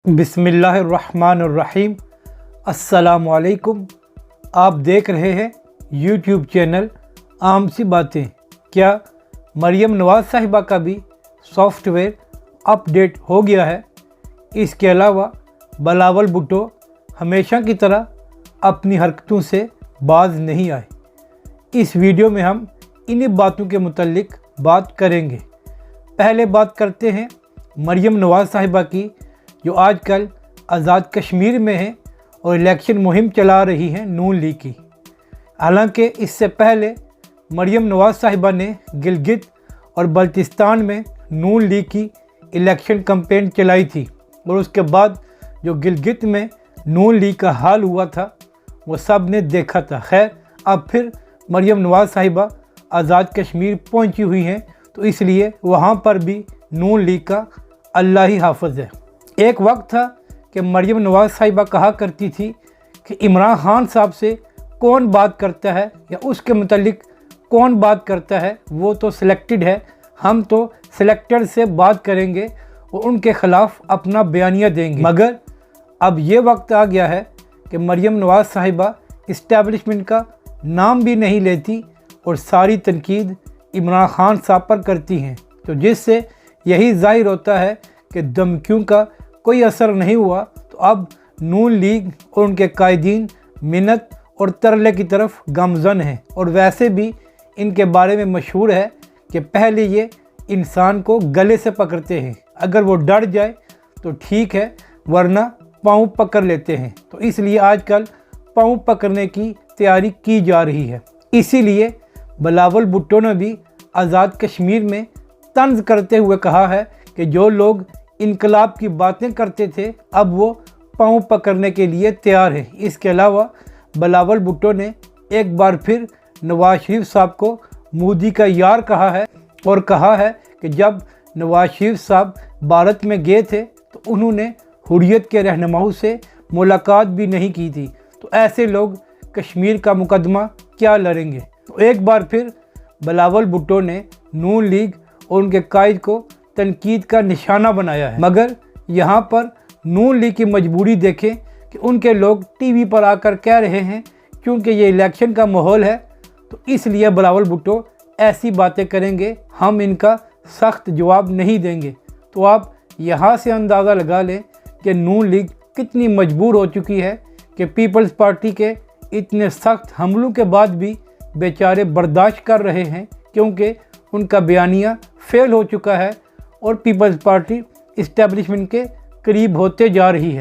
बिस्मिल्लाहिर्रहमानिर्रहीम। अस्सलामुअलैकुम। आप देख रहे हैं यूट्यूब चैनल आम सी बातें। क्या मरियम नवाज़ साहिबा का भी सॉफ्टवेयर अपडेट हो गया है? इसके अलावा बिलावल भुट्टो हमेशा की तरह अपनी हरकतों से बाज नहीं आए। इस वीडियो में हम इन्हीं बातों के मुतल्लिक बात करेंगे। पहले बात करते हैं मरियम नवाज़ साहिबा की, जो आजकल आज़ाद कश्मीर में है और इलेक्शन मुहिम चला रही है नून लीग की। हालांकि इससे पहले मरियम नवाज़ साहिबा ने गिलगित और बल्तिस्तान में नून लीग की इलेक्शन कैंपेन चलाई थी और उसके बाद जो गिलगित में नून लीग का हाल हुआ था वो सब ने देखा था। खैर, अब फिर मरियम नवाज़ साहिबा आज़ाद कश्मीर पहुंची हुई हैं, तो इसलिए वहाँ पर भी नून लीग का अल्लाह ही हाफ़िज़ है। एक वक्त था कि मरियम नवाज़ साहिबा कहा करती थी कि इमरान खान साहब से कौन बात करता है या उसके मुतल्लिक कौन बात करता है, वो तो सिलेक्टेड है, हम तो सिलेक्टेड से बात करेंगे और उनके ख़िलाफ़ अपना बयानिया देंगे। मगर अब ये वक्त आ गया है कि मरियम नवाज़ साहिबा इस्टेब्लिशमेंट का नाम भी नहीं लेती और सारी तनकीद इमरान खान साहब पर करती हैं, तो जिससे यही ज़ाहिर होता है कि धमकियों का कोई असर नहीं हुआ। तो अब नून लीग और उनके कायदीन मिन्नत और तरले की तरफ गामज़न हैं और वैसे भी इनके बारे में मशहूर है कि पहले ये इंसान को गले से पकड़ते हैं, अगर वो डर जाए तो ठीक है, वरना पाँव पकड़ लेते हैं। तो इसलिए आजकल पाँव पकड़ने की तैयारी की जा रही है। इसीलिए बिलावल भुट्टो ने भी आज़ाद कश्मीर में तंज करते हुए कहा है कि जो लोग इनकलाब की बातें करते थे अब वो पाँव पकड़ने के लिए तैयार हैं। इसके अलावा बिलावल भुट्टो ने एक बार फिर नवाज शरीफ साहब को मोदी का यार कहा है और कहा है कि जब नवाज शरीफ साहब भारत में गए थे तो उन्होंने हुर्रियत के रहनुमाओं से मुलाकात भी नहीं की थी, तो ऐसे लोग कश्मीर का मुकदमा क्या लड़ेंगे। तो एक बार फिर बिलावल भुट्टो ने नून लीग और उनके कायद को तनकीद का निशाना बनाया है। मगर यहाँ पर नून लीग की मजबूरी देखें कि उनके लोग टीवी पर आकर कह रहे हैं क्योंकि ये इलेक्शन का माहौल है तो इसलिए बिलावल भुट्टो ऐसी बातें करेंगे, हम इनका सख्त जवाब नहीं देंगे। तो आप यहाँ से अंदाज़ा लगा लें कि नून लीग कितनी मजबूर हो चुकी है कि पीपल्स पार्टी के इतने सख्त हमलों के बाद भी बेचारे बर्दाश्त कर रहे हैं, क्योंकि उनका बयानिया फेल हो चुका है और पीपल्स पार्टी इस्टेब्लिशमेंट के करीब होते जा रही है।